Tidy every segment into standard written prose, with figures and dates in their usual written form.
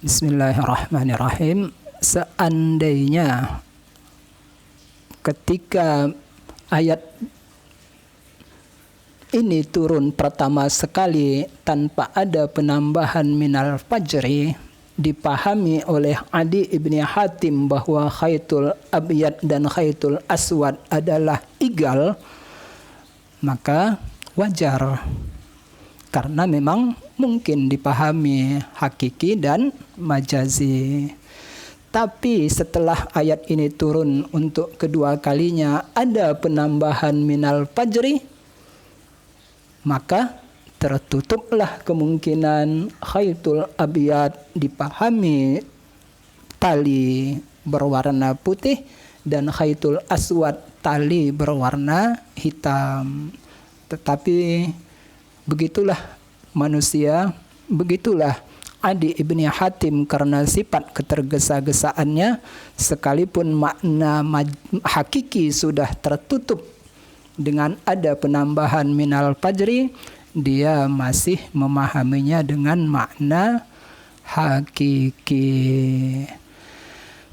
Bismillahirrahmanirrahim. Seandainya ketika ayat ini turun pertama sekali tanpa ada penambahan minal fajri, dipahami oleh Adi ibni Hatim bahwa khaytul abyad dan khaytul aswad adalah igal, maka wajar. Karena memang mungkin dipahami hakiki dan majazi. Tapi setelah ayat ini turun untuk kedua kalinya ada penambahan minal fajri, maka tertutuplah kemungkinan khaytul abyad dipahami tali berwarna putih dan khaytul aswad tali berwarna hitam. Tetapi begitulah manusia, begitulah Adi ibni Hatim karena sifat ketergesa-gesaannya, sekalipun makna hakiki sudah tertutup dengan ada penambahan minal fajri, dia masih memahaminya dengan makna hakiki.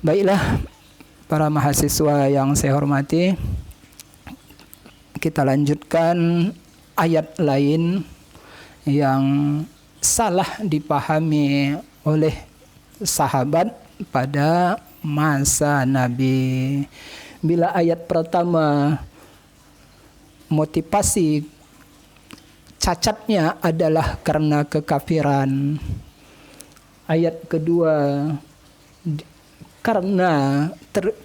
Baiklah, para mahasiswa yang saya hormati, kita lanjutkan ayat lain yang salah dipahami oleh sahabat pada masa Nabi. Bila ayat pertama motivasi cacatnya adalah karena kekafiran, ayat kedua karena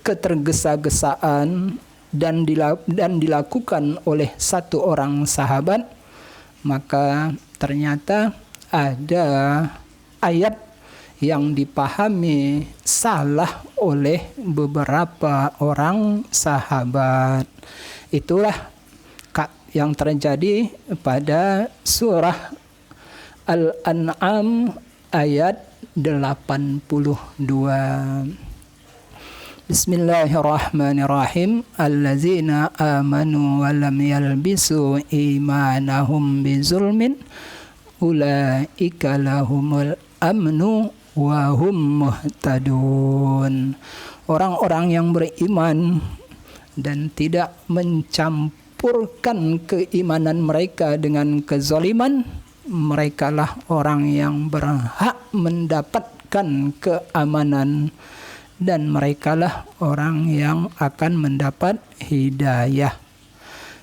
ketergesa-gesaan dan dilakukan oleh satu orang sahabat, maka ternyata ada ayat yang dipahami salah oleh beberapa orang sahabat. Itulah yang terjadi pada surah Al-An'am ayat 82. Bismillahirrahmanirrahim. Allazina amanu wa lam yalbisu imanahum bizulmin ulaika lahumul amnu wa hum muhtadun. Orang-orang yang beriman dan tidak mencampurkan keimanan mereka dengan kezaliman, merekalah orang yang berhak mendapatkan keamanan, dan merekalah orang yang akan mendapat hidayah.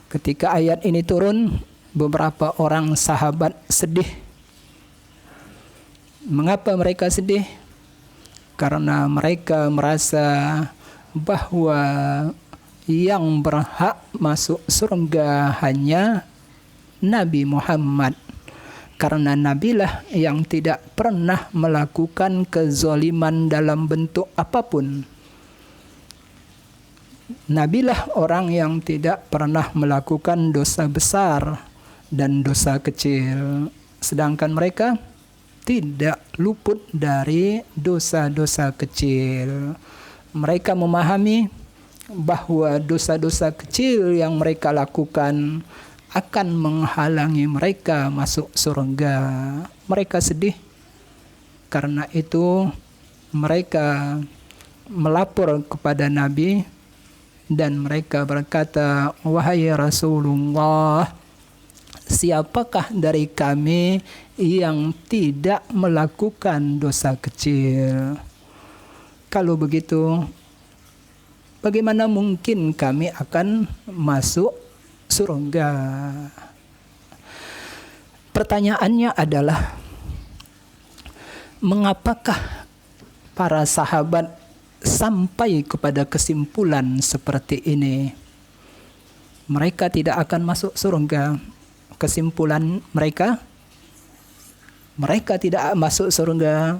Ketika ayat ini turun, beberapa orang sahabat sedih. Mengapa mereka sedih? Karena mereka merasa bahwa yang berhak masuk surga hanya Nabi Muhammad. Karena nabilah yang tidak pernah melakukan kezaliman dalam bentuk apapun. Nabilah orang yang tidak pernah melakukan dosa besar dan dosa kecil. Sedangkan mereka tidak luput dari dosa-dosa kecil. Mereka memahami bahwa dosa-dosa kecil yang mereka lakukan akan menghalangi mereka masuk surga. Mereka sedih. Karena itu mereka melapor kepada Nabi dan mereka berkata, "Wahai Rasulullah, siapakah dari kami yang tidak melakukan dosa kecil? Kalau begitu, bagaimana mungkin kami akan masuk surga?" Pertanyaannya adalah, mengapakah para sahabat sampai kepada kesimpulan seperti ini? Mereka tidak akan masuk surga. Kesimpulan mereka tidak masuk surga.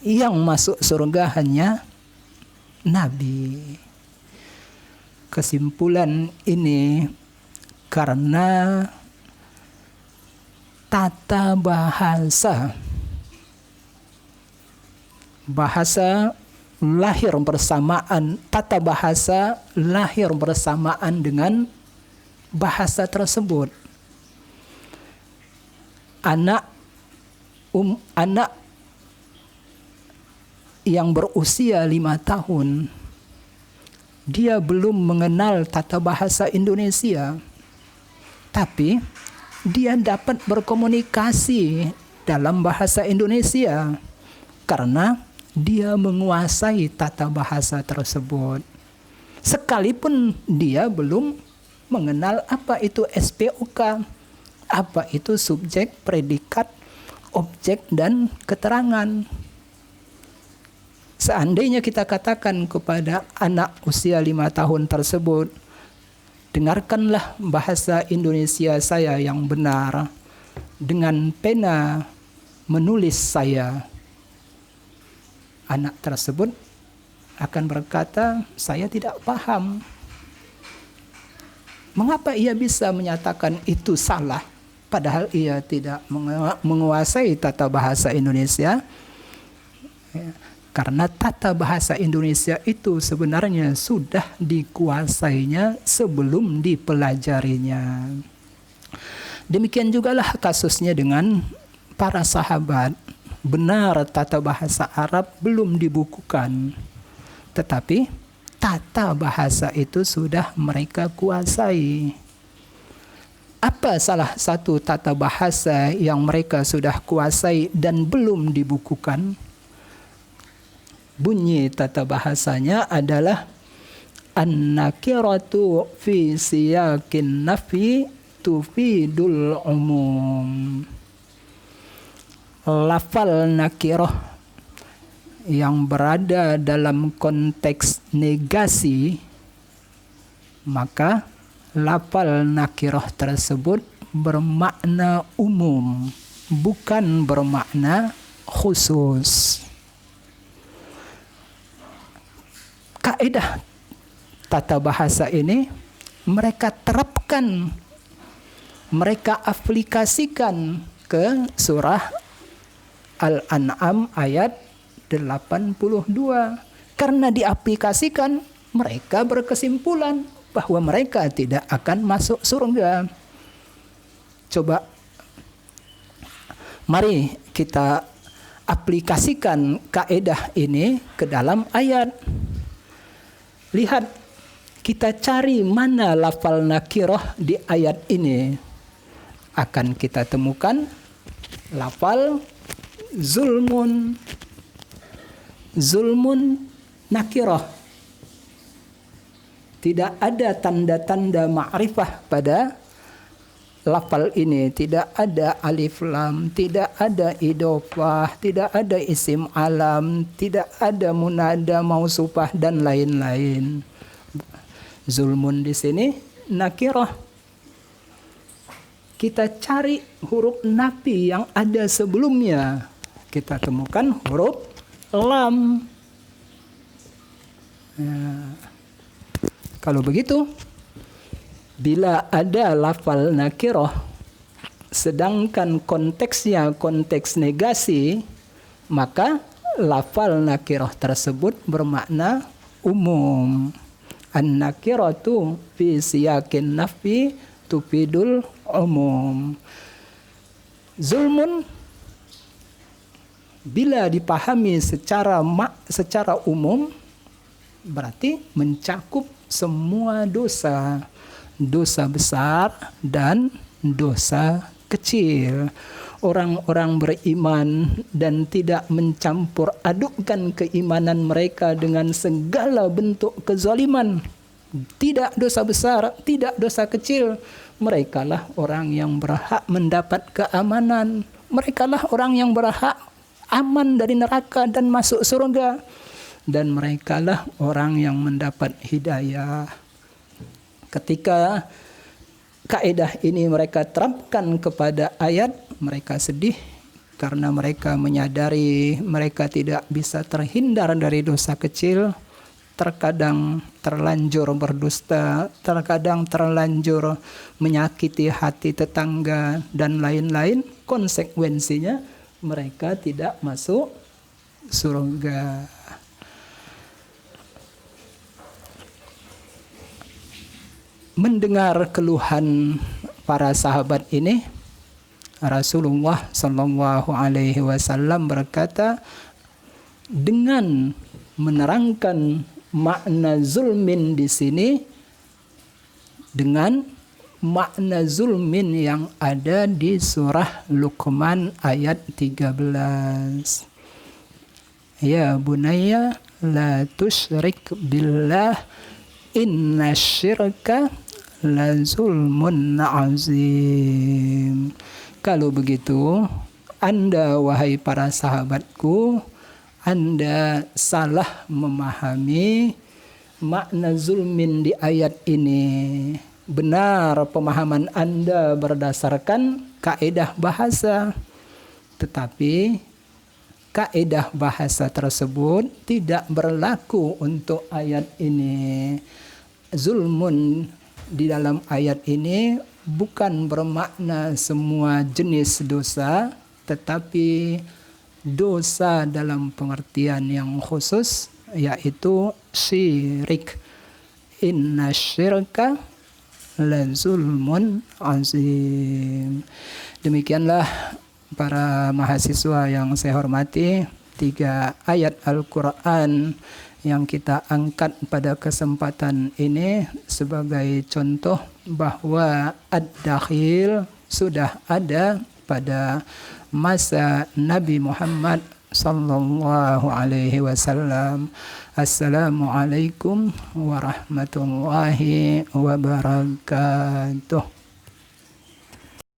Yang masuk surga hanya Nabi. Kesimpulan ini karena tata bahasa lahir bersamaan, tata bahasa lahir bersamaan dengan bahasa tersebut. Anak yang berusia 5 tahun, dia belum mengenal tata bahasa Indonesia, tapi dia dapat berkomunikasi dalam bahasa Indonesia karena dia menguasai tata bahasa tersebut. Sekalipun dia belum mengenal apa itu SPOK, apa itu subjek, predikat, objek, dan keterangan. Seandainya kita katakan kepada anak usia 5 tahun tersebut, dengarkanlah bahasa Indonesia saya yang benar, dengan pena menulis saya. Anak tersebut akan berkata, saya tidak paham. Mengapa ia bisa menyatakan itu salah, padahal ia tidak menguasai tata bahasa Indonesia? Karena tata bahasa Indonesia itu sebenarnya sudah dikuasainya sebelum dipelajarinya. Demikian jugalah kasusnya dengan para sahabat. Benar tata bahasa Arab belum dibukukan, tetapi tata bahasa itu sudah mereka kuasai. Apa salah satu tata bahasa yang mereka sudah kuasai dan belum dibukukan? Bunyi tata bahasanya adalah an-nakiratu fi siyaqin nafi tufidul umum. Lafal nakirah yang berada dalam konteks negasi, maka lafal nakirah tersebut bermakna umum, bukan bermakna khusus. Kaidah tata bahasa ini mereka terapkan, mereka aplikasikan ke surah Al-An'am ayat 82. Karena diaplikasikan, mereka berkesimpulan bahwa mereka tidak akan masuk surga. Coba mari kita aplikasikan kaidah ini ke dalam ayat. Lihat, kita cari mana lafal nakirah di ayat ini. Akan kita temukan lafal zulmun. Zulmun nakirah. Tidak ada tanda-tanda ma'rifah pada lafal ini. Tidak ada alif lam, tidak ada idofah, tidak ada isim alam, tidak ada munada mausufah dan lain-lain. Zulmun di sini nakirah. Kita cari huruf nafi yang ada sebelumnya. Kita temukan huruf lam. Kalau begitu, bila ada lafal nakirah, sedangkan konteksnya konteks negasi, maka lafal nakirah tersebut bermakna umum. An-nakiratu fi siyaqin nafi tufidul umum. Zulmun bila dipahami secara umum berarti mencakup semua dosa. Dosa besar dan dosa kecil. Orang-orang beriman dan tidak mencampur adukkan keimanan mereka dengan segala bentuk kezaliman. Tidak dosa besar, tidak dosa kecil. Merekalah orang yang berhak mendapat keamanan. Merekalah orang yang berhak aman dari neraka dan masuk surga. Dan merekalah orang yang mendapat hidayah. Ketika kaidah ini mereka terapkan kepada ayat, mereka sedih karena mereka menyadari mereka tidak bisa terhindar dari dosa kecil. Terkadang terlanjur berdusta, terkadang terlanjur menyakiti hati tetangga dan lain-lain. Konsekuensinya mereka tidak masuk surga. Mendengar keluhan para sahabat ini, Rasulullah sallallahu alaihi wasallam berkata, dengan menerangkan makna zulmin di sini dengan makna zulmin yang ada di surah Luqman ayat 13. Ya bunayya la tusyrik billah inna syirka la zulmun azim. Kalau begitu, Anda wahai para sahabatku, Anda salah memahami makna zulmin di ayat ini. Benar pemahaman Anda berdasarkan kaidah bahasa, tetapi kaidah bahasa tersebut tidak berlaku untuk ayat ini. Zulmun di dalam ayat ini bukan bermakna semua jenis dosa, tetapi dosa dalam pengertian yang khusus, yaitu syirik. Inna syirka la zulmun azim. Demikianlah para mahasiswa yang saya hormati, 3 ayat Al-Quran yang kita angkat pada kesempatan ini sebagai contoh bahwa ad-dakhil sudah ada pada masa Nabi Muhammad sallallahu alaihi wasallam. Assalamualaikum warahmatullahi wabarakatuh.